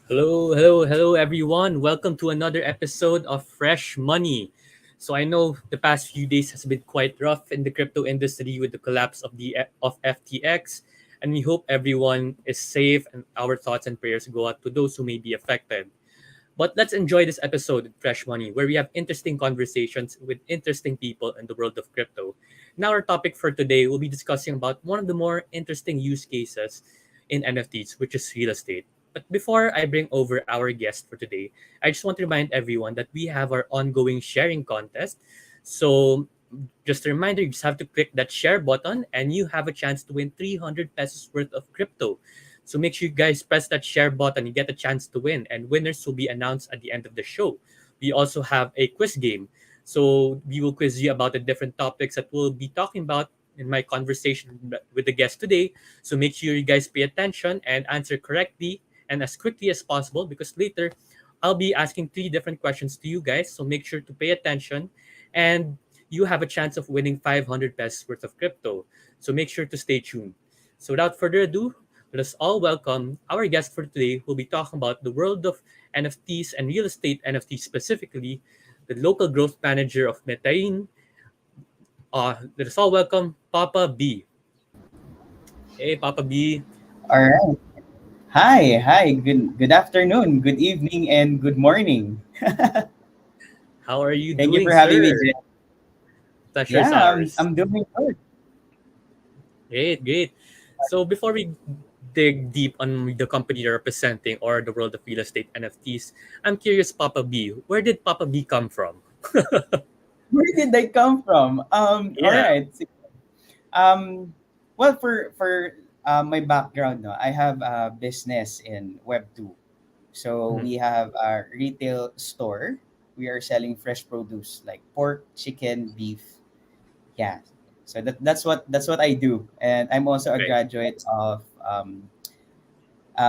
Hello, everyone. Welcome to another episode of Fresh Money. So I know the past few days has been quite rough in the crypto industry with the collapse of FTX, and we hope everyone is safe and our thoughts and prayers go out to those who may be affected. But let's enjoy this episode with Fresh Money, where we have interesting conversations with interesting people in the world of crypto. Now, our topic for today will be discussing about one of the more interesting use cases in NFTs, which is real estate. But before I bring over our guest for today, I just want to remind everyone that we have our ongoing sharing contest. So, just a reminder, you just have to click that share button and you have a chance to win 300 pesos worth of crypto. So make sure you guys press that share button. You get a chance to win, and winners will be announced at the end of the show. We also have a quiz game. So we will quiz you about the different topics that we'll be talking about in my conversation with the guest today. So make sure you guys pay attention and answer correctly and as quickly as possible because later I'll be asking three different questions to you guys. So make sure to pay attention and you have a chance of winning 500 pesos worth of crypto. So make sure to stay tuned. So without further ado, let us all welcome our guest for today who will be talking about the world of NFTs and real estate NFTs specifically, the local growth manager of Metain. Let us all welcome Papa B. Hey, Papa B. All right. Hi. Good afternoon, good evening, and good morning. How are you Thank you doing, for having me, sir? Jen. Pleasure is Yeah, I'm, ours. I'm doing good. Great, great. So before we dig deep on the company you're representing or the world of real estate NFTs, I'm curious, Papa B, where did Papa B come from? Where did I come from? All Yeah. right. Um, well, for my background, no, I have a business in Web 2. So Mhm. we have a retail store. We are selling fresh produce like pork, chicken, beef. Yeah. So that's what I do, and I'm also a Right. graduate of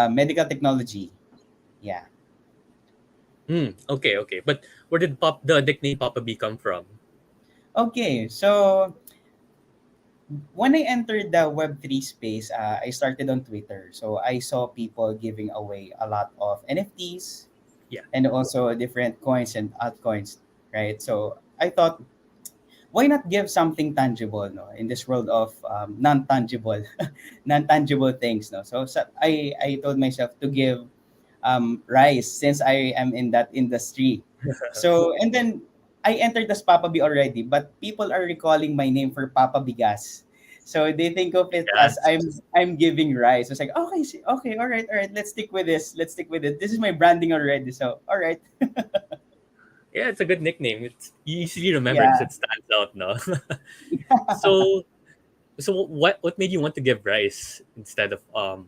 medical technology. Yeah. Okay. But where did the nickname Papa B come from? Okay. So when I entered the Web 3 space, I started on Twitter. So I saw people giving away a lot of NFTs Yeah. and also different coins and altcoins, right? So I thought, why not give something tangible, no, in this world of non-tangible, non-tangible things, no? So I told myself to give rice since I am in that industry. So and then I entered as Papa B already, but people are recalling my name for Papa Bigas. So they think of it as Yes. I'm giving rice. It's like okay, okay, all right, let's stick with this. Let's stick with it. This is my branding already. So all right, Yeah, it's a good nickname. It's you easily remember because yeah. it stands out, no? so so what made you want to give rice instead of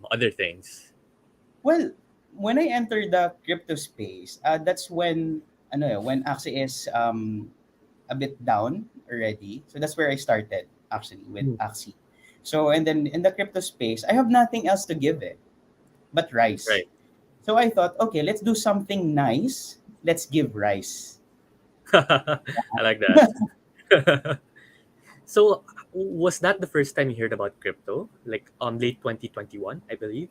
other things? Well, when I entered the crypto space, that's when when Axie is a bit down already. So that's where I started actually with Mm. Axie. So and then in the crypto space, I have nothing else to give it but rice. Right. So I thought, okay, let's do something nice. Let's give rice. I like that. So was that the first time you heard about crypto? Like late 2021, I believe.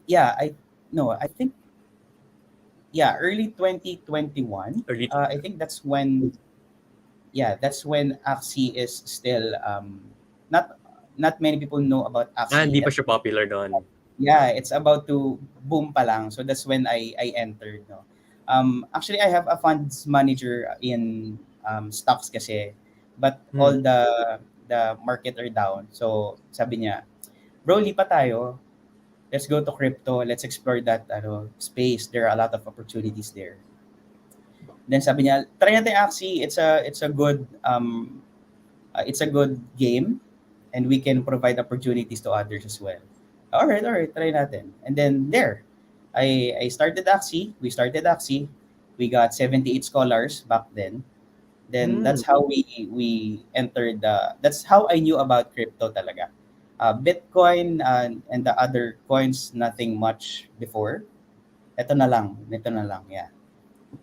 Yeah, I no, I think yeah, early 2021. Early 20. I think that's when Axie is still not not many people know about Axie Hindi pa yet. siya popular doon. Yeah, it's about to boom pa lang. So that's when I entered, no. Actually I have a funds manager in stocks kasi, but all Hmm. the market are down. So sabi niya, "Bro, lipat tayo. Let's go to crypto. Let's explore that space. There are a lot of opportunities there." Then sabi niya, "Try natin Axie. It's a good game and we can provide opportunities to others as well." All right, try natin. And then there, I started Axie. We started Axie. We got 78 scholars back then. Then Hmm. that's how we entered that's how I knew about crypto talaga. Bitcoin and the other coins, nothing much before. Ito na lang, yeah.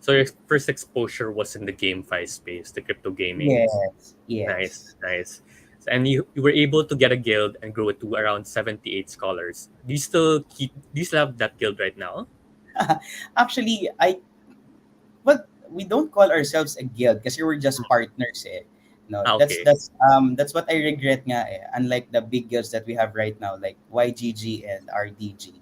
So your first exposure was in the GameFi space, the crypto gaming. Yes, yes. Nice. And you were able to get a guild and grow it to around 78 scholars. Do you still have that guild right now? Actually, well, we don't call ourselves a guild kasi we're just partners eh. No, that's Okay. that's that's what I regret nga eh. Unlike the big guilds that we have right now, like YGG and RDG,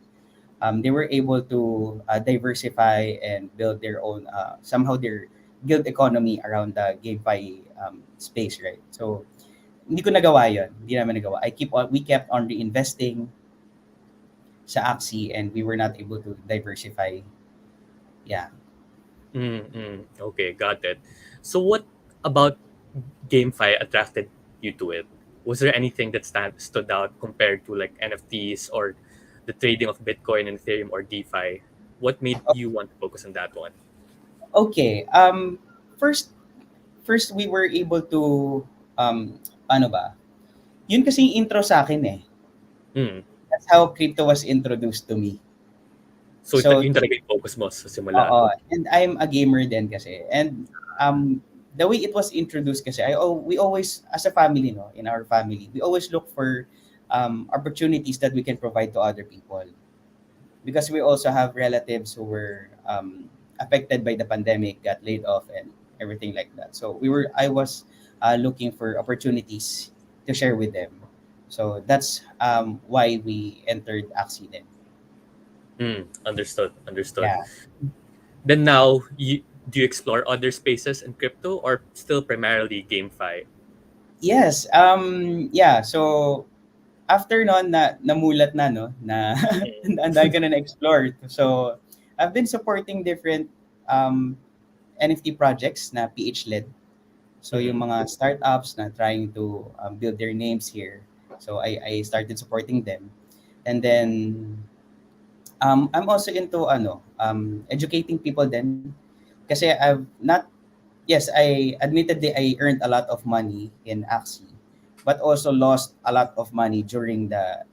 they were able to diversify and build their own somehow their guild economy around the GameFi space, right? So hindi ko nagawa yon, hindi namin nagawa. We kept on reinvesting sa Axie and we were not able to diversify. Yeah. Okay, got it. So what about GameFi attracted you to it? Was there anything that stood out compared to like NFTs or the trading of Bitcoin and Ethereum or DeFi? What made you want to focus on that one? Okay. First first we were able to ano ba? Yun kasi yung intro sa akin eh. Mm. That's how crypto was introduced to me. So So, yun talaga yung focus mo sa simula. oo. And I'm a gamer din kasi. And the way it was introduced kasi, we always, as a family, no, in our family, we always look for opportunities that we can provide to other people. Because we also have relatives who were affected by the pandemic, got laid off, and everything like that. So I was looking for opportunities to share with them. So that's why we entered Accident. Understood. Understood. Yeah. Then now, do you explore other spaces in crypto or still primarily GameFi? Yes. Yeah. So after noon na namulat na no na ang dami ko na explore. So I've been supporting different um, NFT projects na PH led. So Mm-hmm. yung mga startups na trying to build their names here. So I started supporting them. And then I'm also into educating people then kasi I've not yes, I admittedly I earned a lot of money in Axie, but also lost a lot of money during the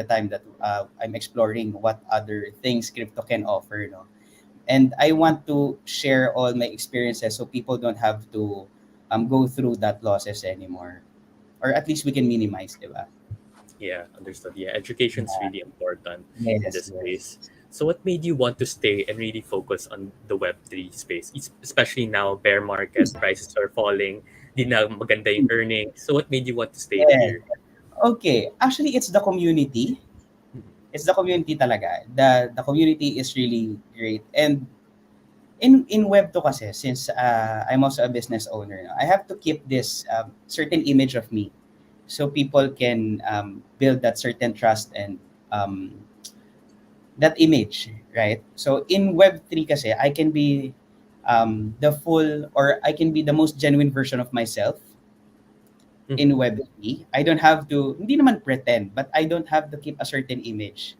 time that I'm exploring what other things crypto can offer, no. And I want to share all my experiences so people don't have to go through that losses anymore, or at least we can minimize, diba? Yeah, understood. Yeah, education's Yeah. really important in Yes, this yes. space. So what made you want to stay and really focus on the Web3 space? Especially now, bear market, prices are falling, di na maganda yung earnings. So what made you want to stay Yeah. here? Okay. Actually, it's the community. It's the community talaga. The community is really great. And in web to kasi, since I'm also a business owner, no, I have to keep this certain image of me so people can build that certain trust and um, that image, right? So in web 3 kasi, I can be the full, or I can be the most genuine version of myself Mm-hmm. in web 3. I don't have to, hindi naman pretend, but I don't have to keep a certain image,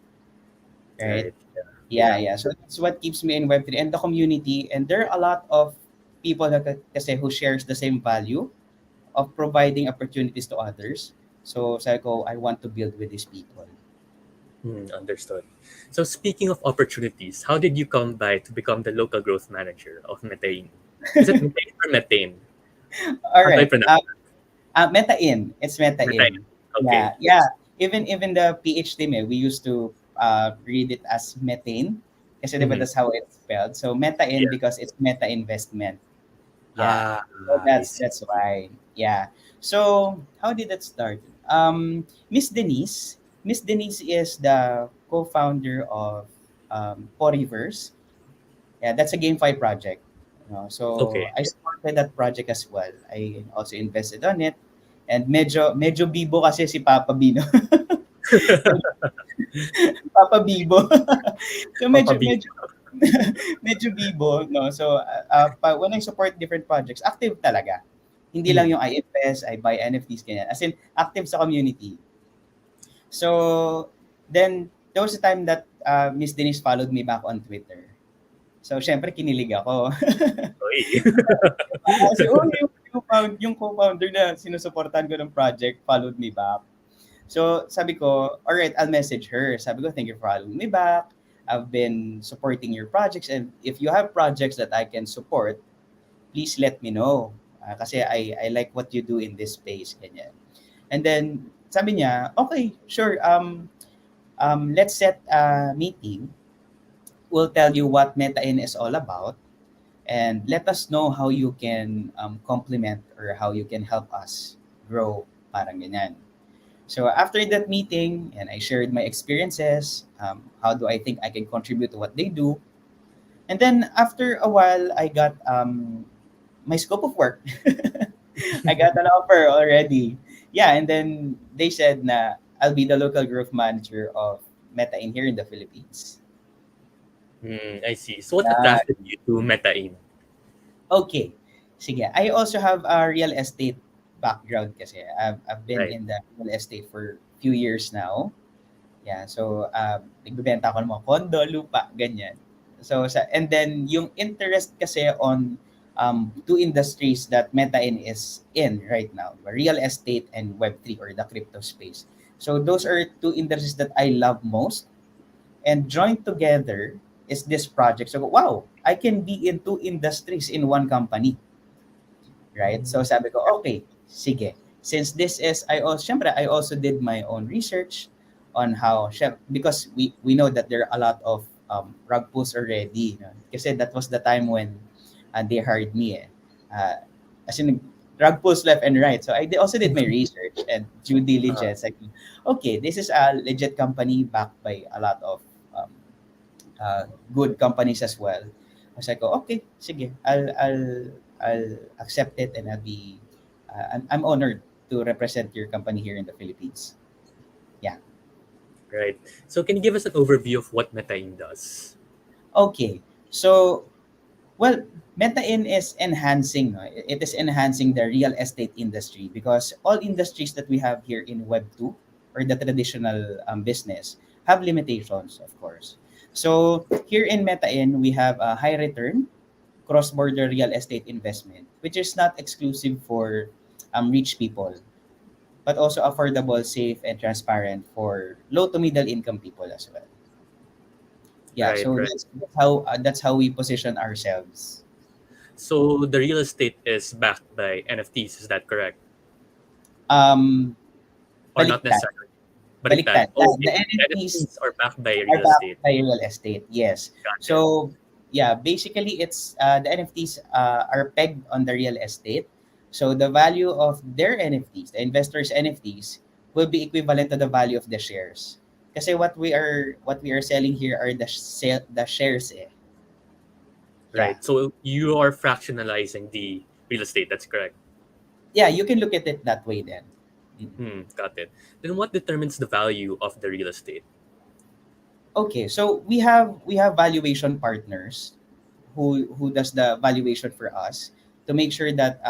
right? Right. Yeah. Yeah, yeah. So that's what keeps me in Web3 and the community. And there are a lot of people kasi who shares the same value of providing opportunities to others. So sabi ko, I want to build with these people. Understood. So speaking of opportunities, how did you come by to become the local growth manager of Metain? Is it Metain or Metain? All How do I right. pronounce Meta-in. It's it? Metain. meta-in. Okay. Yeah, yeah. Even the PH team, we used to read it as methane. Kasi diba Mm-hmm. that's how it's spelled. So meta-in Yeah. because it's meta investment. Yeah. Ah, So I that's see. why. Yeah. So how did that start? Miss Denise. Miss Denise is the co-founder of Poriverse. Yeah, that's a GameFi project. So Okay. I supported that project as well. I also invested on it. And medyo bibo kasi si Papa Bino. Papa Bibo. So Papa medyo B. medyo medyo bibo, no? So when I support different projects, active talaga. Hindi lang Mm. yung IFS, I buy NFTs ganyan. As in active sa community. So then there was a time that Miss Denise followed me back on Twitter. So syempre kinilig ako. Oy. Kasi yung co-founder na sinusuportahan ko ng project followed me back. So, sabi ko, all right, I'll message her. Sabi ko, thank you for following me back. I've been supporting your projects. And if you have projects that I can support, please let me know. Kasi I like what you do in this space. Ganyan. And then sabi niya, okay, sure, let's set a meeting. We'll tell you what Metain is all about and let us know how you can complement or how you can help us grow, parang ganyan. So after that meeting, and I shared my experiences, how do I think I can contribute to what they do, and then after a while, I got my scope of work. I got an offer already. Yeah, and then they said na I'll be the local growth manager of Meta in here in the Philippines. I see. So what Yeah. attracted you to Metain? Okay. Sige. I also have a real estate background kasi. I've been Right. in the real estate for few years now. Yeah, so nagbebenta ako ng mga condo, lupa, ganyan. So and then yung interest kasi on two industries that Metain is in right now, real estate and Web3 or the crypto space. So those are two industries that I love most, and joined together is this project. So wow, I can be in two industries in one company, right? So Mm, sabi ko, okay, sige. Since this is, syempre, I also did my own research on how, because we know that there are a lot of rug pulls already. No? Kasi that was the time when they hired me. Eh. As in, rug pulls left and right. So also did my research and due uh, diligence. Like, okay, this is a legit company backed by a lot of um, uh, good companies as well. I was like, oh, okay, sige, I'll accept it and I'll be, I'm honored to represent your company here in the Philippines. Yeah. right. So can you give us an overview of what Metain does? Okay. So, well, MetaIn is enhancing, no? It is enhancing the real estate industry because all industries that we have here in Web 2 or the traditional business have limitations, of course. So, here in MetaIn, we have a high return cross-border real estate investment, which is not exclusive for rich people, but also affordable, safe, and transparent for low to middle income people as well. Yeah, Right, so right. that's how we position ourselves. So the real estate is backed by NFTs, is that correct? Um, Or not Baliktad, necessarily? Baliktad. baliktad. Oh, The okay. NFTs NFTs are backed by are real backed estate. by real estate. Yes. Got it. So yeah, basically it's the NFTs are pegged on the real estate. So the value of their NFTs, the investors' NFTs, will be equivalent to the value of the shares. Kasi what we are selling here are the shares. Eh. Yeah, Right. So you are fractionalizing the real estate. That's correct. yeah. You can look at it that way then. Mm. Got it. Then what determines the value of the real estate? Okay, so we have valuation partners who does the valuation for us to make sure that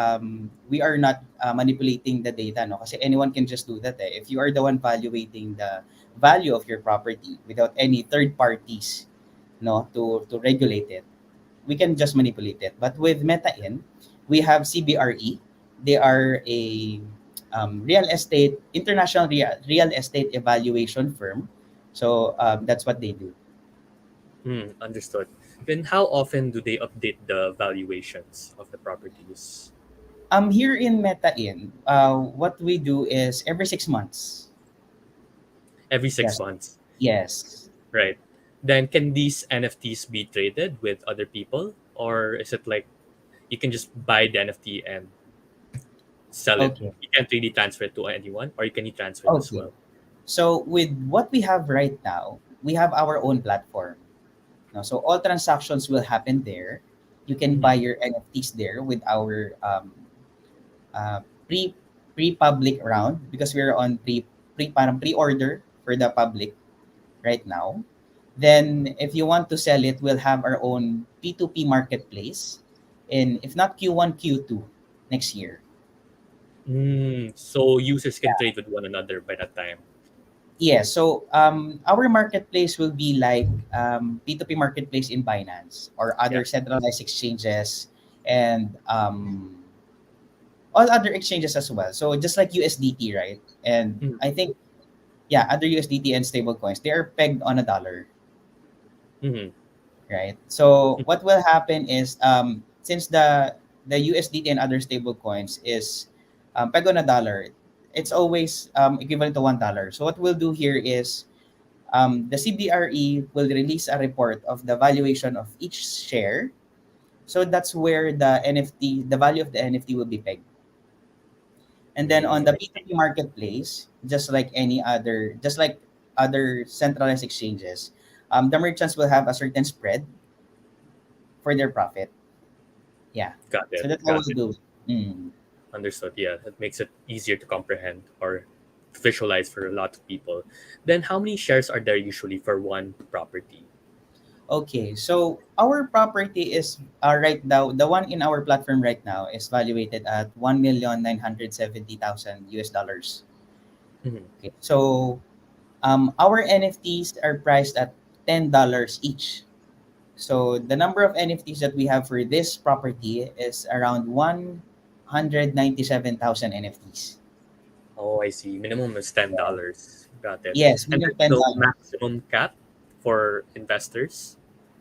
we are not manipulating the data, no, kasi anyone can just do that. Eh. If you are the one valuating the value of your property without any third parties, no, to regulate it, we can just manipulate it. But with MetaIn, we have CBRE. They are a real estate international real estate evaluation firm. So that's what they do. Understood. Then how often do they update the valuations of the properties? Here in MetaIn, what we do is every 6 months. Every six Yes. months. Yes. Right. Then can these NFTs be traded with other people? Or is it like you can just buy the NFT and sell it? Okay. You can't really transfer it to anyone, or you can transfer it as Okay. well. So with what we have right now, we have our own platform. No? So all transactions will happen there. You can Mhm. buy your NFTs there with our uh, pre pre-public round because we're on parang pre-order for the public right now. Then if you want to sell it, we'll have our own P2P marketplace in if not Q1, Q2 next year. So users can trade with one another by that time. Yeah, so our marketplace will be like P2P marketplace in Binance or Yeah. other centralized exchanges and all other exchanges as well. So just like USDT, right? And Mhm. I think, yeah, other USDT and stable coins, they are pegged on a dollar, Mhm. right? So what will happen is since the USDT and other stable coins is pegged on a dollar, it's always equivalent to $1. So what we'll do here is the CBRE will release a report of the valuation of each share. So that's where the value of the NFT will be pegged. And then on the I see. P2P marketplace, just like other centralized exchanges, the merchants will have a certain spread for their profit. Yeah. Got So it. that's how Got we'll it. do it. Mm. Understood. Yeah, that makes it easier to comprehend or to visualize for a lot of people. Then, how many shares are there usually for one property? Okay, so our property is right now, the one in our platform right now is valuated at 1,970,000 US dollars. Mhm. Okay, so our NFTs are priced at $10 each. So the number of NFTs that we have for this property is around 197,000 NFTs. Oh, I see. Minimum is $10. Got it. Yes, And minimum there's no $10. maximum cap for investors.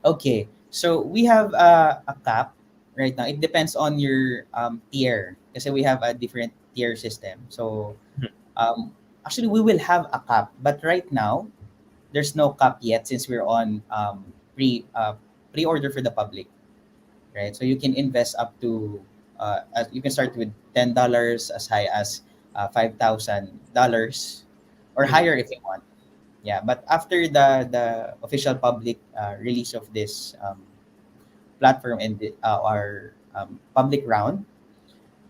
Okay, so we have a cap right now. It depends on your tier kasi we have a different tier system. So Mhm. um, actually we will have a cap, but right now there's no cap yet since we're on pre-order for the public, right? So you can invest up to you can start with $10 as high as $5,000 or Mhm. higher if you want. Yeah, but after the official public release of this platform and our public round.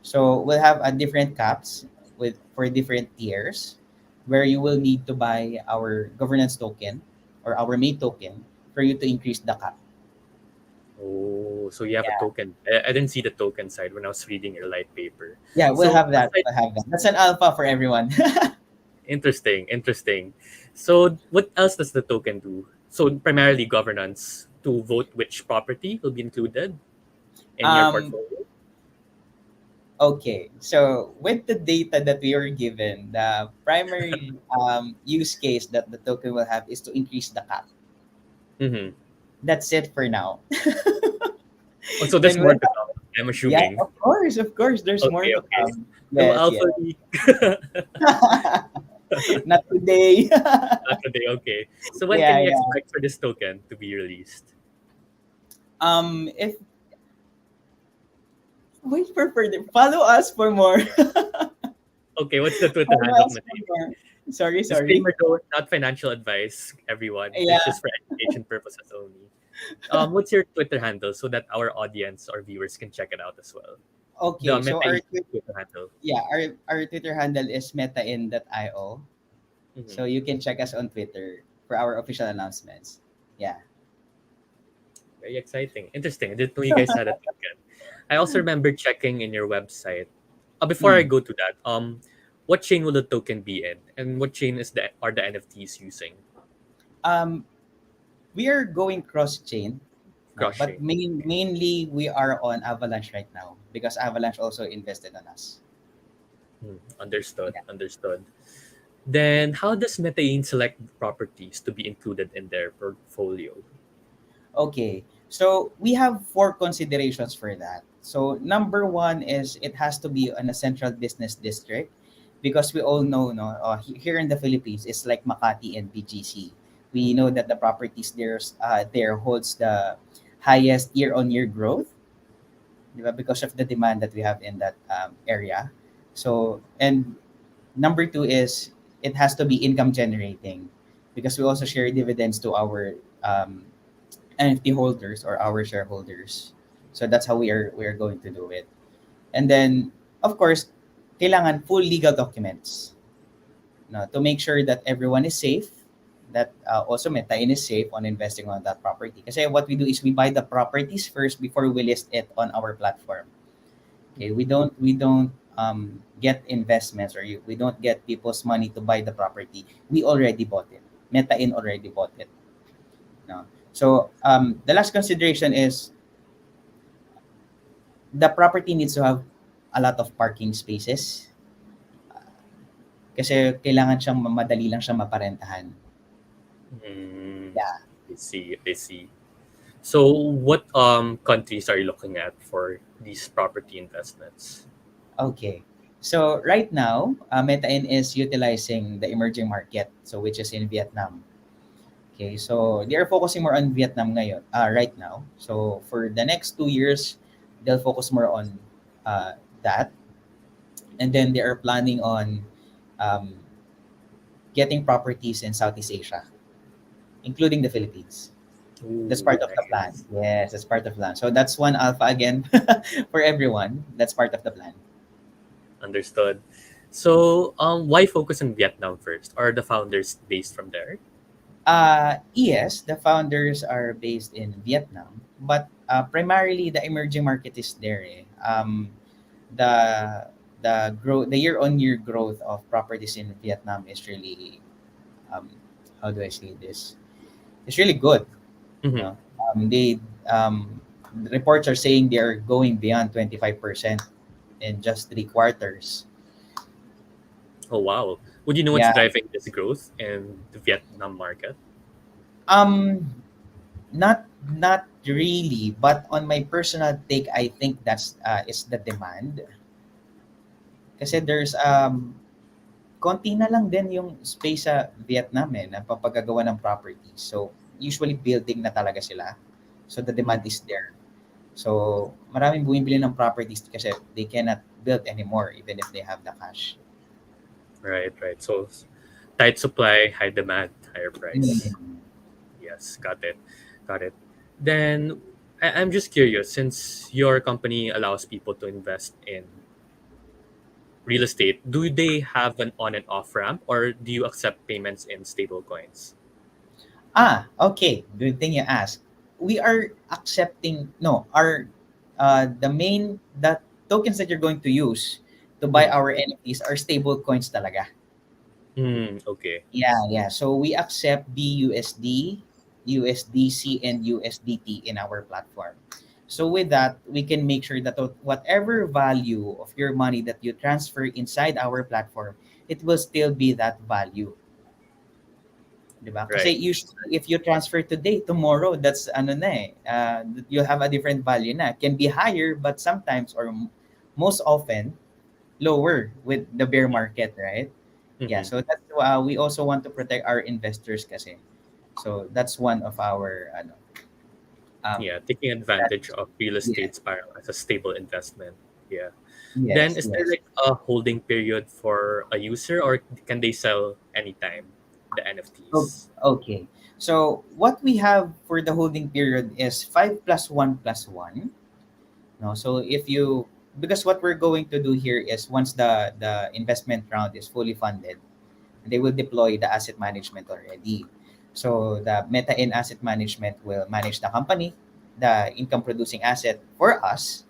So we'll have a different caps with for different tiers, where you will need to buy our governance token or our May token for you to increase the cap. Oh, so you have a Yeah, token. I didn't see the token side when I was reading your light paper. yeah, we'll So have that. aside, We'll have that. That's an alpha for everyone. interesting, interesting. So what else does the token do? So primarily governance to vote which property will be included in your um, portfolio. okay, so with the data that we are given, the primary use case that the token will have is to increase the cap. Mm-hmm. That's it for now. Oh, so there's And more when to come. I'm Yeah, assuming. of course, there's more Okay, to okay. come. No Yes, yes. alpha leak. Not today. Not today. Okay. So when can Yeah, we yeah. expect for this token to be released? If wait for further, follow us for more. Okay, what's the Twitter Follow handle, us for Matei? more. Sorry, sorry. Disclaimer though, not financial advice, everyone. Yeah. It's just for education purposes only. What's your Twitter handle so that our audience or viewers can check it out as well? The Okay. So Meta Twitter handle. our Twitter handle is metain.io. Hmm. So you can check us on Twitter for our official announcements. Yeah. Very exciting. Interesting. I didn't know you guys had a token. I also remember checking in your website. Before I Mm. go to that, what chain will the token be in, and what chain is the are the NFTs using? Um, we are going cross chain. No, Cross but chain. Okay. mainly we are on Avalanche right now because Avalanche also invested on us. Understood. Yeah. Understood. Then, how does Metain select properties to be included in their portfolio? Okay. So we have four considerations for that. So number one is it has to be in a central business district because we all know, no, here in the Philippines, it's like Makati and BGC. We know that the properties there holds the highest year-on-year growth, di ba, because of the demand that we have in that area. So, and number two is it has to be income generating because we also share dividends to our NFT holders or our shareholders. So that's how we are going to do it. And then of course, kailangan full legal documents, no, to make sure that everyone is safe, that also Metain is safe on investing on that property. Kasi what we do is we buy the properties first before we list it on our platform. Okay, Mhm. we don't get investments, or we don't get people's money to buy the property. We already bought it. Metain already bought it. No. So the last consideration is the property needs to have a lot of parking spaces kasi kailangan siyang madali lang siyang maparentahan. Mm, Yeah. I see. I see. So, what countries are you looking at for these property investments? Okay. So right now, Metain is utilizing the emerging market, so which is in Vietnam. Okay, so they are focusing more on Vietnam ngayon, right now. So for the next 2 years, they'll focus more on uh, that, and then they are planning on um, getting properties in Southeast Asia, including the Philippines. That's Ooh, part of the plan. nice. Yes, that's part of the plan. So that's one alpha again for everyone. That's part of the plan. Understood. So, why focus on Vietnam first? Are the founders based from there? Yes, the founders are based in Vietnam, but primarily the emerging market is there. The the year-on-year growth of properties in Vietnam is really um, how do I say this? It's really good. You Mm-hmm. know, they um, the reports are saying they are going beyond 25% in just 3 quarters. Oh, wow. Would you know what's Yeah. driving this growth in the Vietnam market? Um. Not really, but on my personal take, I think that's is the demand. Kasi there's konti na lang din yung space sa Vietnam na papagagawa ng property. So usually building na talaga sila. So the Mm. demand is there. So maraming bumibili ng properties kasi they cannot build anymore even if they have the cash. Right, right. So, tight supply, high demand, higher price. Mm. Yes, got it. Got it. Then, I'm just curious, since your company allows people to invest in real estate, do they have an on and off ramp, or do you accept payments in stable coins? Okay. Good thing you asked. We are accepting no, our the main that tokens that you're going to use to buy Mm. our NFTs are stable coins talaga. Mm, okay. Yeah, yeah. So we accept BUSD, USDC, and USDT in our platform. So with that, we can make sure that whatever value of your money that you transfer inside our platform, it will still be that value. Diba? Kasi Right. usually if you transfer today, tomorrow, that's ano na you have a different value na. Can be higher, but sometimes or most often lower with the bear market, right? Yeah, Mm-hmm. so that's we also want to protect our investors kasi. So that's one of our ano um Yeah, taking advantage strategy. of real Yes. estate spiral as a stable investment. Yeah. Then, Yes, is there yes. like a holding period for a user, or can they sell anytime the Oh, NFTs? okay. So what we have for the holding period is 5 plus 1 plus 1. No, so if you because what we're going to do here is once the investment round is fully funded, they will deploy the asset management already. So the Meta in asset management will manage the company, the income producing asset for us,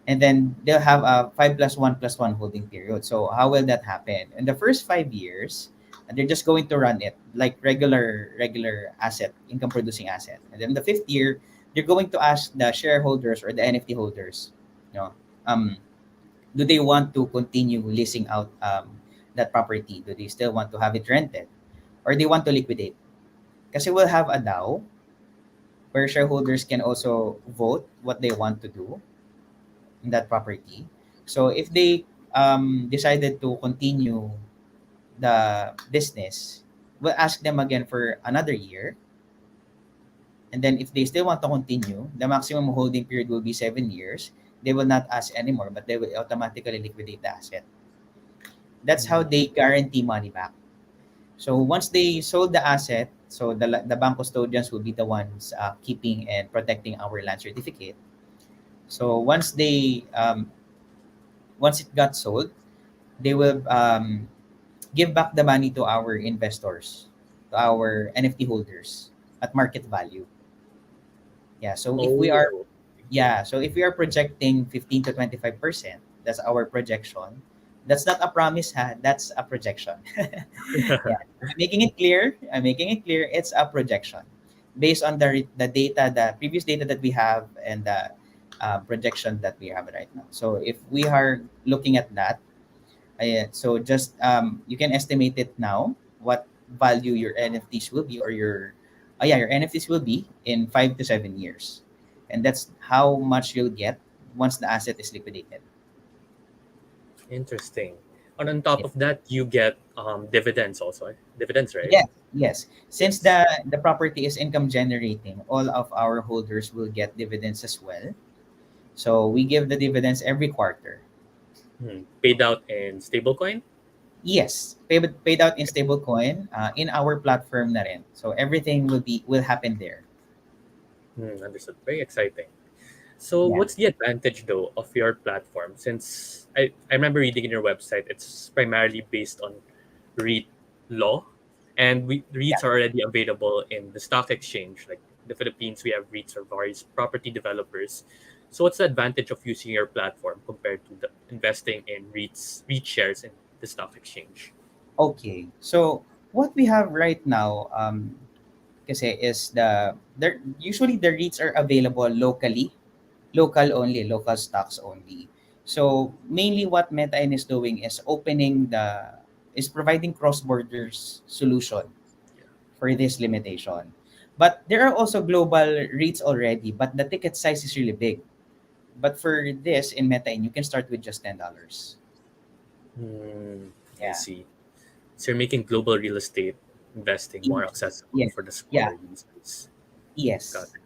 and then they'll have a 5 plus 1 plus 1 holding period. So how will that happen? In the first 5 years, they're just going to run it like regular asset, income producing asset. And then the fifth year, they're going to ask the shareholders or the NFT holders, you know, um, do they want to continue leasing out that property? Do they still want to have it rented, or they want to liquidate? Because we'll have a DAO where shareholders can also vote what they want to do in that property. So if they decided to continue the business, we'll ask them again for another year. And then if they still want to continue, the maximum holding period will be 7 years. They will not ask anymore, but they will automatically liquidate the asset. That's how Mm. they guarantee money back. So once they sold the asset, so the bank custodians will be the ones keeping and protecting our land certificate. So once it got sold, they will give back the money to our investors, to our NFT holders at market value. Yeah. So if we are Oh, yeah, so if we are projecting 15 to 25%, that's our projection. That's not a promise, ha. That's a projection. Yeah. I'm making it clear. I'm making it clear. It's a projection based on the data, the previous data that we have, and the projection that we have right now. So if we are looking at that, so just you can estimate it now what value your NFTs will be, or your NFTs will be in 5 to 7 years, and that's how much you'll get once the asset is liquidated. Interesting. And on top Yeah. of that, you get dividends also. Dividends, right? Yes, yes. Since Yes. the property is income generating, all of our holders will get dividends as well. So we give the dividends every quarter. Paid out in stablecoin. Yes, paid out in stablecoin in our platform na rin. So everything will happen there. Understood. Very exciting. So, Yeah. what's the advantage though of your platform? Since I remember reading in your website, it's primarily based on REIT law, and Yeah. REITs are already available in the stock exchange. Like the Philippines, we have REITs or various property developers. So, what's the advantage of using your platform compared to investing in REIT shares in the stock exchange? Okay. So what we have right now kasi is usually the REITs are available locally, local stocks only. So mainly what Metain is doing is providing cross-border solution for this limitation. But there are also global REITs already, but the ticket size is really big. But for this in Metain, you can start with just $10. Hmm, I Yeah. see. So, you're making global real estate investing more accessible Yes. for the Yeah. smaller users. Got Yes. it.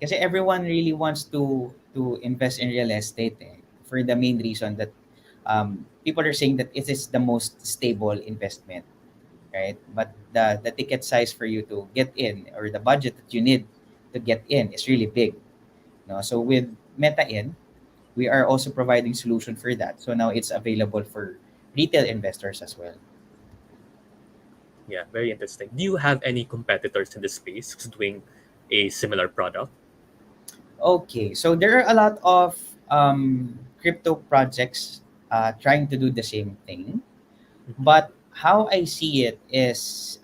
Kasi everyone really wants to invest in real estate for the main reason that people are saying that it is the most stable investment, right? But the ticket size for you to get in or the budget that you need to get in is really big. No? So with MetaIn, we are also providing solution for that. So now it's available for retail investors as well. Yeah, very interesting. Do you have any competitors in this space who's doing a similar product? Okay, so there are a lot of crypto projects trying to do the same thing. But how I see it is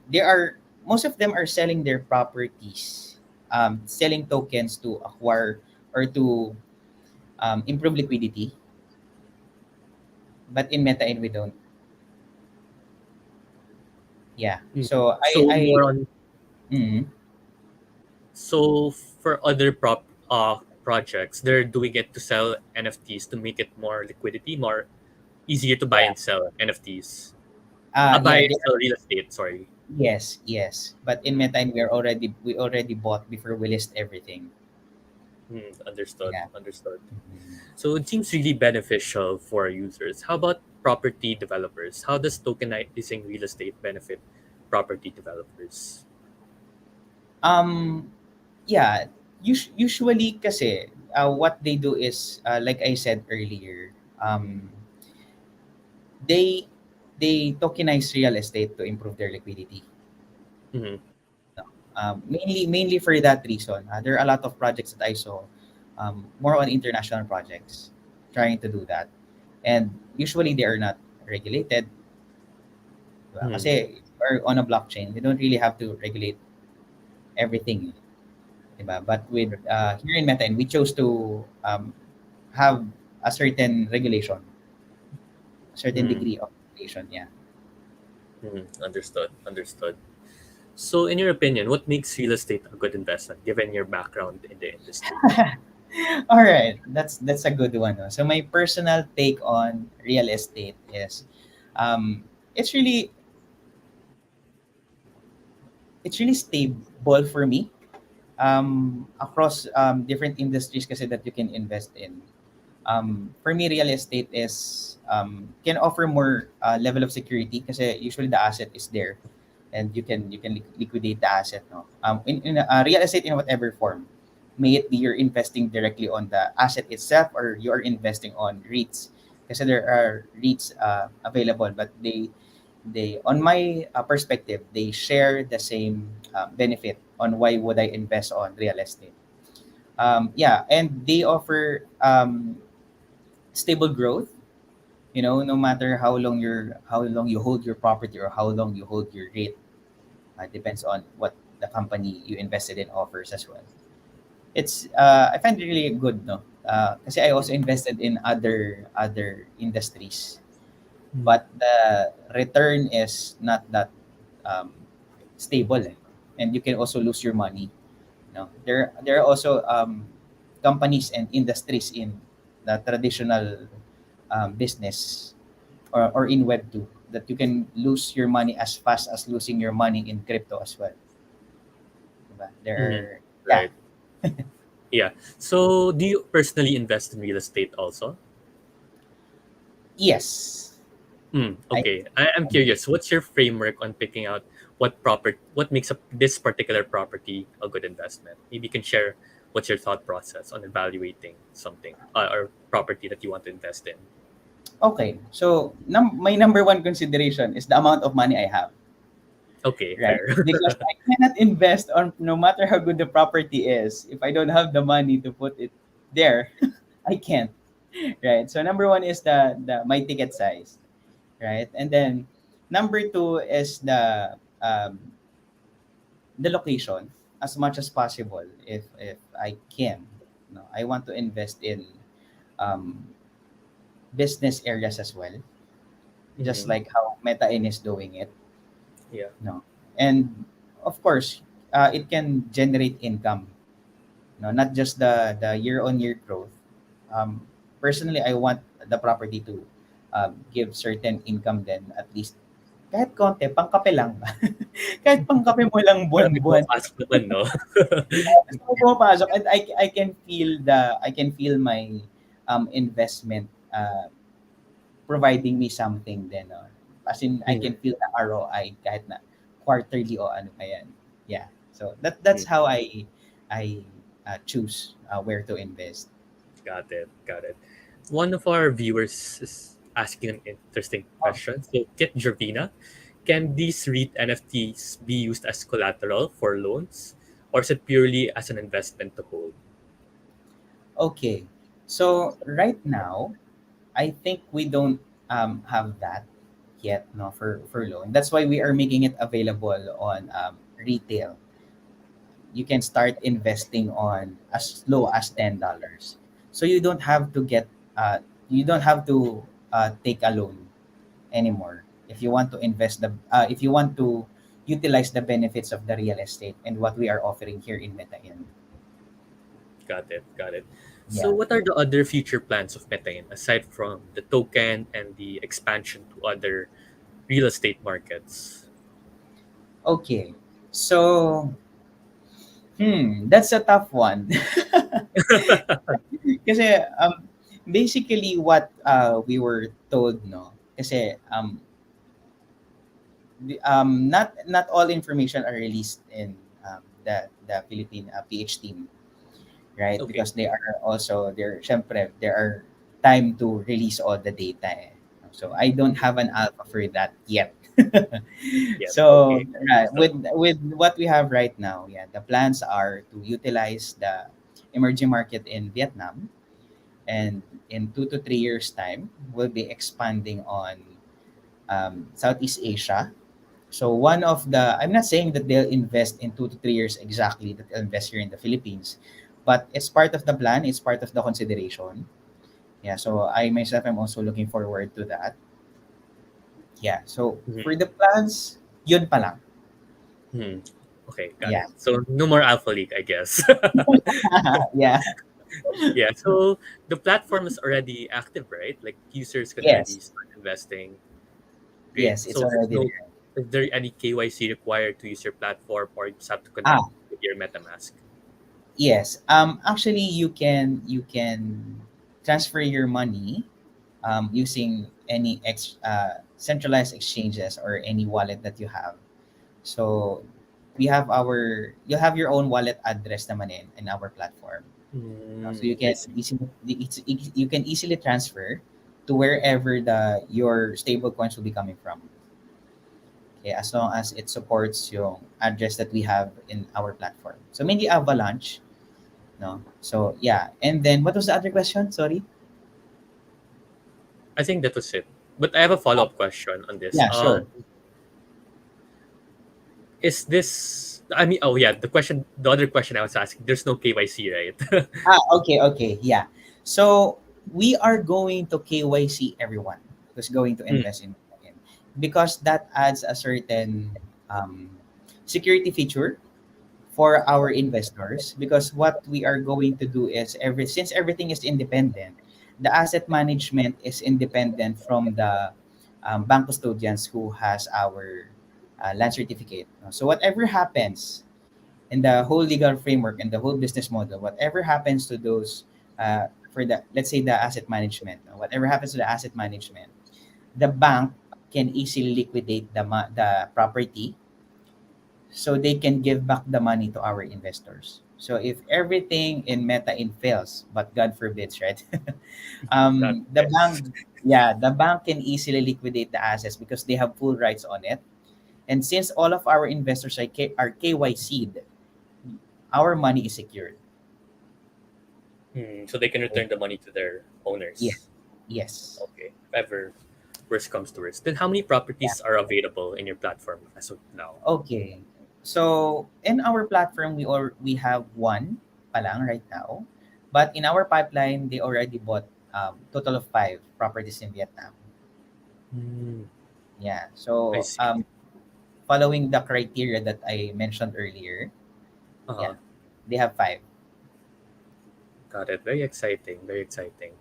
there are most of them are selling their properties, selling tokens to acquire or to improve liquidity. But in MetaIn we don't. Yeah. Mm. So So more on mm, so for other projects, they're doing it to sell NFTs to make it more liquidity, more easier to buy yeah. and sell NFTs. Buy Yeah. and sell real estate. Sorry. Yes. Yes. But in MetaIn we already bought before we list everything. Understood. Yeah. Understood. Mhm. So it seems really beneficial for users. How about property developers? How does tokenizing real estate benefit property developers? Um, yeah, usually kasi what they do is like I said earlier, they they tokenize real estate to improve their liquidity. Mhm. No? Mainly for that reason. There are a lot of projects that I saw, more on international projects, trying to do that, and usually they are not regulated. Diba? Mhm. Kasi we're on a blockchain, we don't really have to regulate everything. Diba? But with here in Meta, and we chose to have a certain regulation, a certain Mhm. degree of regulation. Yeah. Understood. Understood. So, in your opinion, what makes real estate a good investment given your background in the industry? All right, that's a good one. No? So my personal take on real estate is, it's really stable for me. Across different industries kasi that you can invest in. For me, real estate is can offer more level of security kasi usually the asset is there and you can liquidate the asset. No, in real estate in whatever form, may it be you're investing directly on the asset itself or you're investing on REITs kasi there are REITs available, but they on my perspective they share the same benefit on why would I invest on real estate. Yeah, and they offer stable growth. No matter how long you hold your property or how long you hold your rate, depends on what the company you invested in offers as well. It's I find it really good, no, kasi I also invested in other industries, Mm. but the return is not that um, stable, and you can also lose your money. There are also companies and industries in the traditional business or in Web 2, that you can lose your money as fast as losing your money in crypto as well. Diba? There Mhm. are, yeah, Right. Yeah. So, do you personally invest in real estate also? yes. I Okay. I'm curious. What's your framework on picking out what makes up this particular property a good investment? Maybe you can share what's your thought process on evaluating something or property that you want to invest in. Okay, so my number one consideration is the amount of money I have, Okay, right? fair. Because I cannot invest on, no matter how good the property is, if I don't have the money to put it there, I can't, right? So number one is the my ticket size, right? And then number two is the location, as much as possible. If I can, no, I want to invest in um, business areas as well, just Hmm. like how Metain is doing it. Yeah. No, and of course, it can generate income. No, not just the year on year growth. Um, Personally, I want the property to give certain income, then at least kahit konti, pangkape lang. Kahit pangkape mo lang Para may buwan-buwan. pumapasok naman, no? Gusto ko pumapasok, and I can feel my investment providing me something then, as in I Mhm. can feel the ROI kahit na quarterly o ano pa yan. Yeah. So that's Mhm. how I choose where to invest. Got it. Got it. One of our viewers is asking an interesting Oh, question. So, Kit Gervina, can these REIT NFTs be used as collateral for loans, or is it purely as an investment to hold? okay. So right now, I think we don't have that yet, no, for loan. That's why we are making it available on retail. You can start investing on as low as $10. So you don't have to take a loan anymore if you want to if you want to utilize the benefits of the real estate and what we are offering here in Metayan. Got it. Got it. So, Yeah. what are the other future plans of Metain aside from the token and the expansion to other real estate markets? Okay. So, that's a tough one. Kasi basically what we were told, no, kasi not all information are released in the Philippine PH team, right? Okay. Because they are also there. Syempre, there are time to release all the data. Eh. So I don't have an alpha for that yet. Yeah. So Okay. right, So, with what we have right now, yeah, the plans are to utilize the emerging market in Vietnam, and in 2 to 3 years time, we'll be expanding on Southeast Asia. So one of the, I'm not saying that they'll invest in 2 to 3 years exactly, that they'll invest here in the Philippines, but it's part of the plan. It's part of the consideration. Yeah. So I myself am also looking forward to that. Yeah. So for mhm, the plans, yun pa lang. mhm. Okay, got Yeah. it. So, no more Alpha League, I guess. Yeah. Yeah. So, the platform is already active, right? Like users can already Yes. start investing. Great. Yes. It's So, there's already no there. is there any KYC required to use your platform, or you just have to connect Ah, with your MetaMask? yes. Actually, you can transfer your money using any centralized exchanges or any wallet that you have. So you have your own wallet address naman in our platform. So you I can see. you can easily transfer to wherever your stable coins will be coming from. Okay, as long as it supports yung address that we have in our platform. So mainly Avalanche, no. So yeah, and then what was the other question? Sorry. I think that was it. But I have a follow up question on this. Yeah, sure. Is this? I mean, oh yeah, the other question I was asking. There's no KYC, right? Okay, okay, yeah. So we are going to KYC everyone who's going to Mm, invest in Bitcoin, because that adds a certain um, security feature for our investors. Because what we are going to do is, since everything is independent, the asset management is independent from the bank custodians who has our land certificate. So whatever happens in the whole legal framework and the whole business model, whatever happens to those for the, let's say, the asset management, whatever happens to the asset management, the bank can easily liquidate the property, so they can give back the money to our investors. So if everything in Metain fails, but God forbids, right? God The bless. bank, yeah, the bank can easily liquidate the assets because they have full rights on it. And since all of our investors are KYC'd, our money is secured. So they can return the money to their Yes, owners. yes. Okay, if ever worst comes to worst. Then how many Yeah. properties are available in your platform as of now? Okay. So in our platform, we have one palang right now, but in our pipeline, they already bought total of 5 properties in Vietnam. Hmm, Yeah. I So see. following the criteria that I mentioned earlier, Uh-huh. yeah, they have 5. Got it. Very exciting. Very exciting.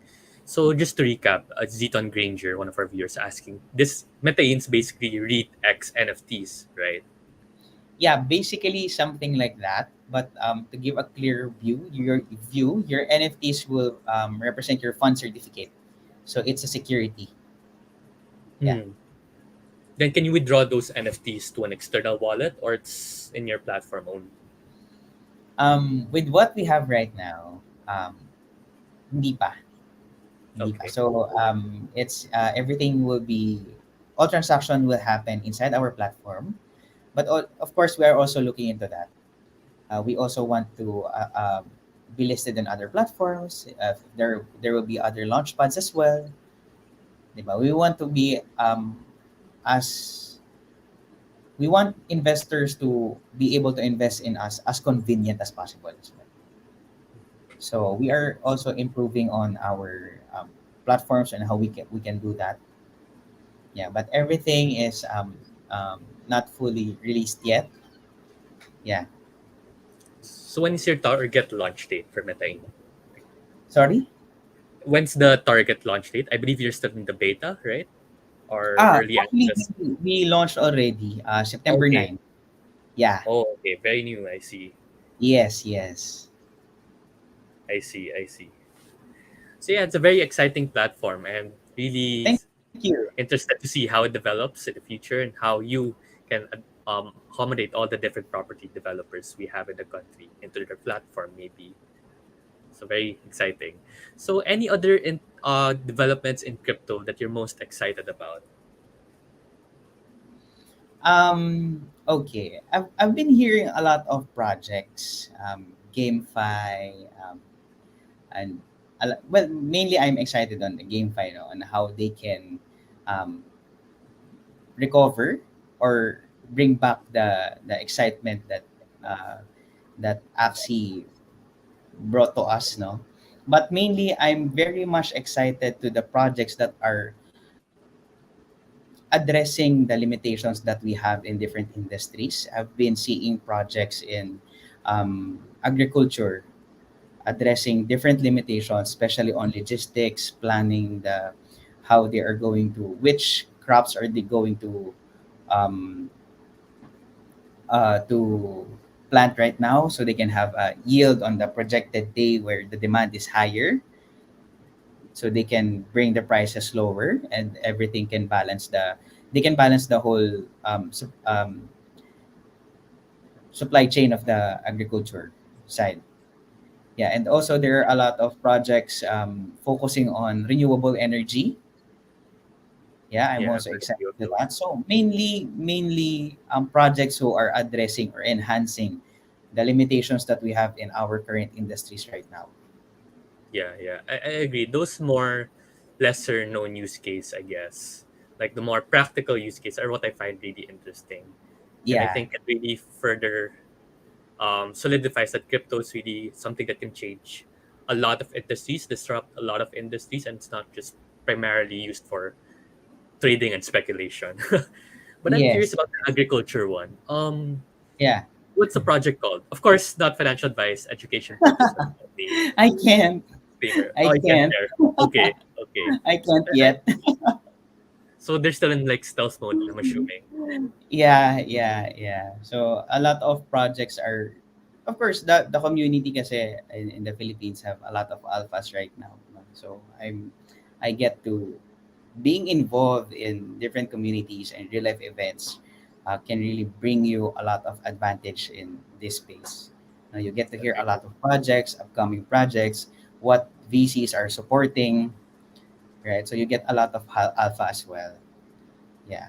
So just to recap, Zeton Granger, one of our viewers, asking this Metains basically REIT X NFTs, right? Yeah, basically something like that. But to give a clear your NFTs will represent your fund certificate. So it's a security. Yeah. Hmm. Then can you withdraw those NFTs to an external wallet or it's in your platform only? With what we have right now, hindi pa. Hindi pa. Okay. So it's everything will be, all transaction will happen inside our platform. But of course, we are also looking into that. We also want to be listed in other platforms. There will be other launch pads as well. Diba? As we want investors to be able to invest in us as convenient as possible as well. So we are also improving on our platforms and how we can do that. Yeah, but everything is not fully released yet. Yeah. So when is your target launch date for Metain? Sorry. When's the target launch date? I believe you're still in the beta, right? Or early Actually, access. we launched already September Okay. 9. Yeah. Oh, okay. Very new. I see. Yes, yes. I see. I see. So yeah, it's a very exciting platform and really Thank you. interested to see how it develops in the future and how you can accommodate all the different property developers we have in the country into their platform maybe. So very exciting. So any other developments in crypto that you're most excited about? Okay. I've been hearing a lot of projects, GameFi, and well, mainly I'm excited on the GameFi, on how they can um, recover or bring back the excitement uh, that Axie brought to us, no. But mainly, I'm very much excited to the projects that are addressing the limitations that we have in different industries. I've been seeing projects in agriculture addressing different limitations, especially on logistics, planning the how they are going to, which crops are they going um, to plant right now, so they can have a yield on the projected day where the demand is higher, so they can bring the prices lower and everything can balance they can balance the whole supply chain of the agriculture side. Yeah, and also there are a lot of projects focusing on renewable energy. Yeah, I'm Yeah, I've also heard a excited few of to those. that. So mainly projects who are addressing or enhancing the limitations that we have in our current industries right now. Yeah, yeah, I agree. Those more lesser known use case, I guess, like the more practical use case, are what I find really interesting, and I Yeah. think it really further solidifies that crypto is really something that can change a lot of industries, disrupt a lot of industries, and it's not just primarily used for trading and speculation. But I'm curious Yes. about the agriculture one. Yeah. What's the project called? Of course, not financial advice, education purposes only. I can. disclaimer. I Oh, you can't can't. share. Okay, okay. I can't Alright. yet. So they're still in like stealth mode, I'm assuming. Yeah. So a lot of projects are, of course, the community kasi in the Philippines have a lot of alphas right now. No? So I get to being involved in different communities and real life events can really bring you a lot of advantage in this space. You get to hear a Agree. lot of projects, upcoming projects, what VCs are supporting, right? So you get a lot of alpha as well. Yeah.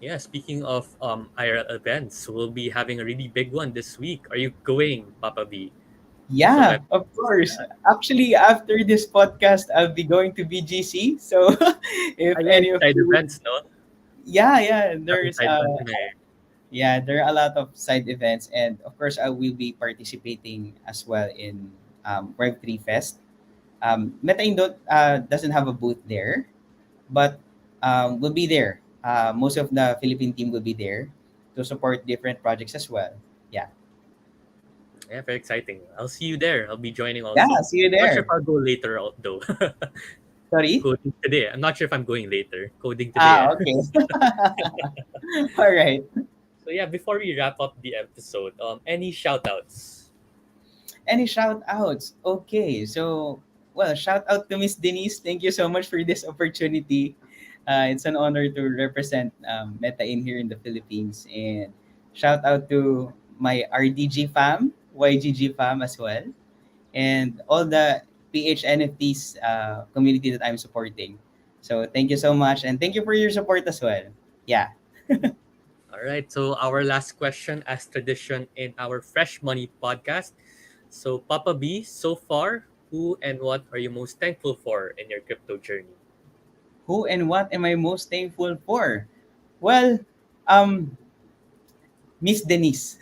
Yeah, speaking of IRL events, we'll be having a really big one this week. Are you going, Papa B? So Yeah, of course. Actually, after this podcast, I'll be going to BGC. So, if yeah, any of side you would, events, no? yeah, Daming there's side events na eh. yeah, there are a lot of side events, and of course, I will be participating as well in Web3 Fest. Metain doesn't have a booth there, but we'll be there. Most of the Philippine team will be there to support different projects as well. Yeah, Yeah, very exciting. I'll see you there. I'll be joining yeah. also. See you Not sure if there. I'll go later though. Sorry. Coding today. I'm not sure if I'm going later. Coding today. Eh? Okay. All right. So yeah, before we wrap up the episode, any shout outs? Any shout outs? Okay, so well, shout out to Miss Denise. Thank you so much for this opportunity. It's an honor to represent Metain here in the Philippines, and shout out to my RDG fam, YGG fam as well, and all the PH NFTs community that I'm supporting. So thank you so much, and thank you for your support as well. Yeah. All right. So our last question, as tradition in our Fresh Money podcast. So Papa B, so far, who and what are you most thankful for in your crypto journey? Who and what am I most thankful for? Well, um, Miss Denise.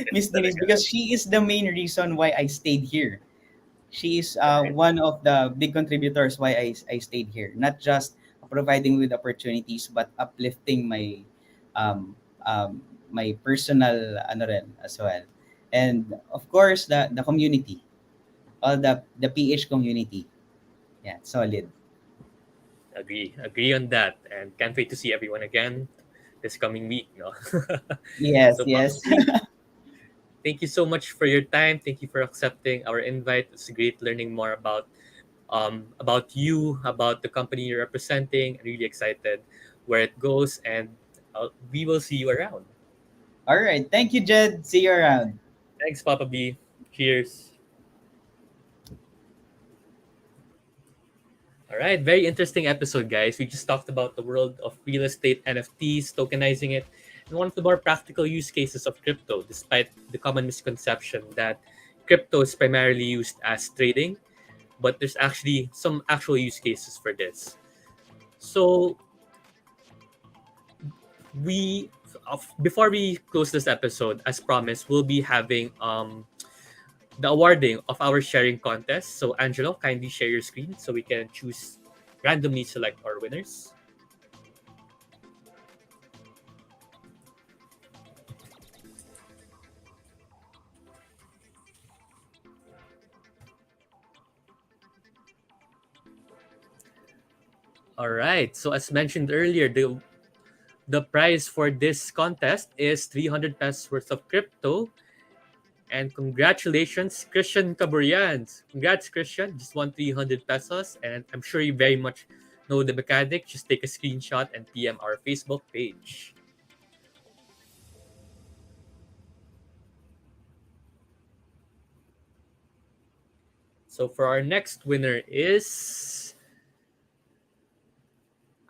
Yes, Miss Denise, talaga. because she is the main reason why I stayed here. She is one of the big contributors why I stayed here. Not just providing with opportunities, but uplifting um, my personal ano rin as well. And of course, the community, all the PH community. Yeah, solid. Agree on that, and can't wait to see everyone again this coming week. No. Yes, So Papa yes. B, thank you so much for your time. Thank you for accepting our invite. It's great learning more about you, about the company you're representing. Really excited where it goes, and we will see you around. All right. Thank you, Jed. See you around. Thanks, Papa B. Cheers. All right, very interesting episode, guys. We just talked about the world of real estate, NFTs, tokenizing it, and one of the more practical use cases of crypto, despite the common misconception that crypto is primarily used as trading, but there's actually some actual use cases for this. So we before we close this episode, as promised, we'll be having the awarding of our sharing contest. So Angelo, kindly share your screen so we can choose randomly select our winners. All right. So as mentioned earlier, the prize for this contest is 300 pesos worth of crypto. And congratulations, Christian Caburians. Congrats, Christian. Just won 300 pesos. And I'm sure you very much know the mechanic. Just take a screenshot and PM our Facebook page. So for our next winner is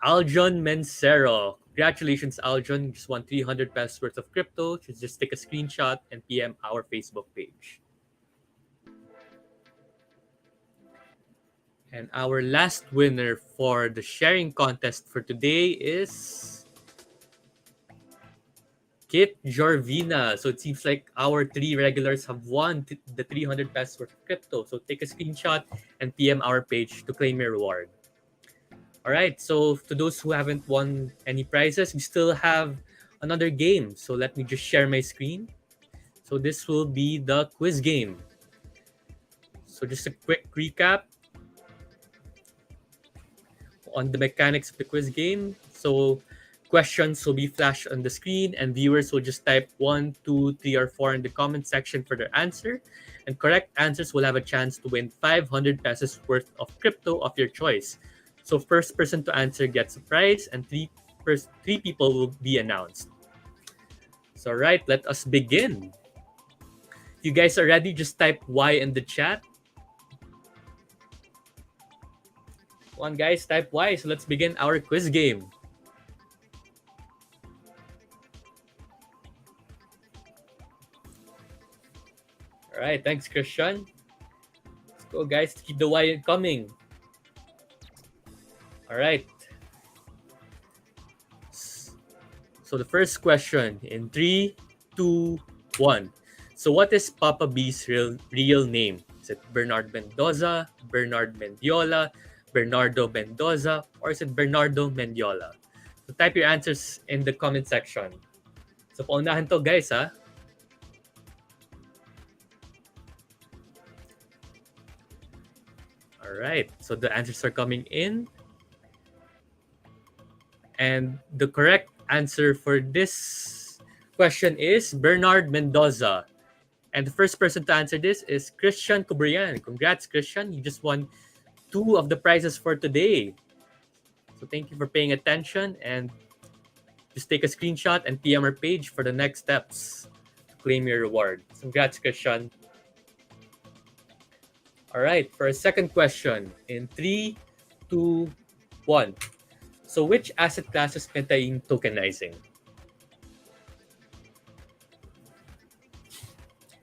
Aljon Mencero. Congratulations, Aljon. Just won 300 pesos worth of crypto. Just take a screenshot and PM our Facebook page. And our last winner for the sharing contest for today is Kip Jorvina. So it seems like our three regulars have won the 300 pesos worth of crypto. So take a screenshot and PM our page to claim your reward. All right. So to those who haven't won any prizes, we still have another game. So let me just share my screen. So this will be the quiz game. So just a quick recap on the mechanics of the quiz game. So questions will be flashed on the screen, and viewers will just type 1, 2, 3, or 4 in the comment section for their answer. And correct answers will have a chance to win 500 pesos worth of crypto of your choice. So first person to answer gets a prize, and three people will be announced. So right, let us begin. You guys are ready? Just type Y in the chat. Come on, guys, type Y. So let's begin our quiz game. All right, thanks, Christian. Let's go, guys. Keep the Y coming. All right. So the first question in 3, 2, 1. So what is Papa B's real name? Is it Bernard Mendoza, Bernard Mendiola, Bernardo Mendoza, or is it Bernardo Mendiola? So type your answers in the comment section. So paunahan to, guys, ha? All right. So the answers are coming in. And the correct answer for this question is Bernard Mendoza. And the first person to answer this is Christian Kubrian. Congrats, Christian. You just won 2 of the prizes for today. So thank you for paying attention, and just take a screenshot and PM our page for the next steps to claim your reward. Congrats, Christian. All right, for a second question in 3, 2, 1. So which asset class is Metain tokenizing?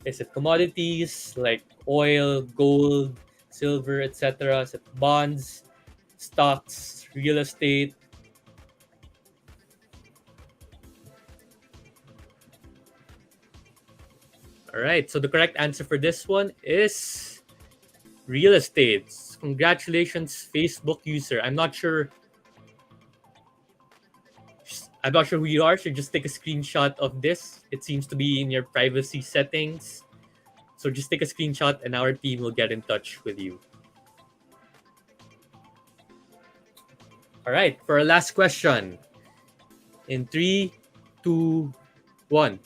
Is it commodities like oil, gold, silver, etc.? Is it bonds, stocks, real estate? All right, so the correct answer for this one is real estate. Congratulations, Facebook user. I'm not sure who you are, so just take a screenshot of this. It seems to be in your privacy settings. So just take a screenshot and our team will get in touch with you. All right, for our last question. In 3, 2, 1.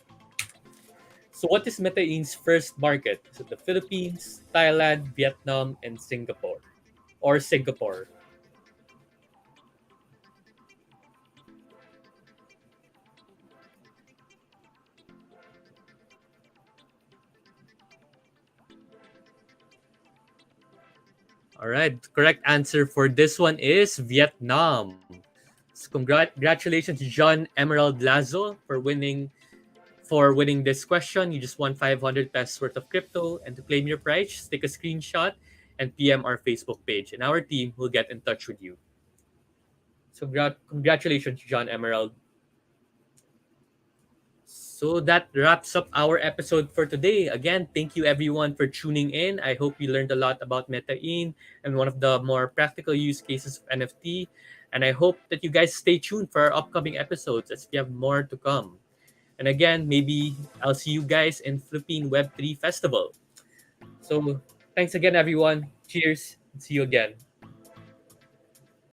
So what is Metain's first market? Is it the Philippines, Thailand, Vietnam, and Singapore? Or Singapore? All right, correct answer for this one is Vietnam. So congratulations, John Emerald Lazo, for winning this question. You just won 500 pesos worth of crypto, and to claim your prize, just take a screenshot and PM our Facebook page, and our team will get in touch with you. So congratulations, John Emerald. So that wraps up our episode for today. Again, thank you everyone for tuning in. I hope you learned a lot about Metain and one of the more practical use cases of NFT. And I hope that you guys stay tuned for our upcoming episodes as we have more to come. And again, maybe I'll see you guys in Philippine Web3 Festival. So thanks again, everyone. Cheers. See you again.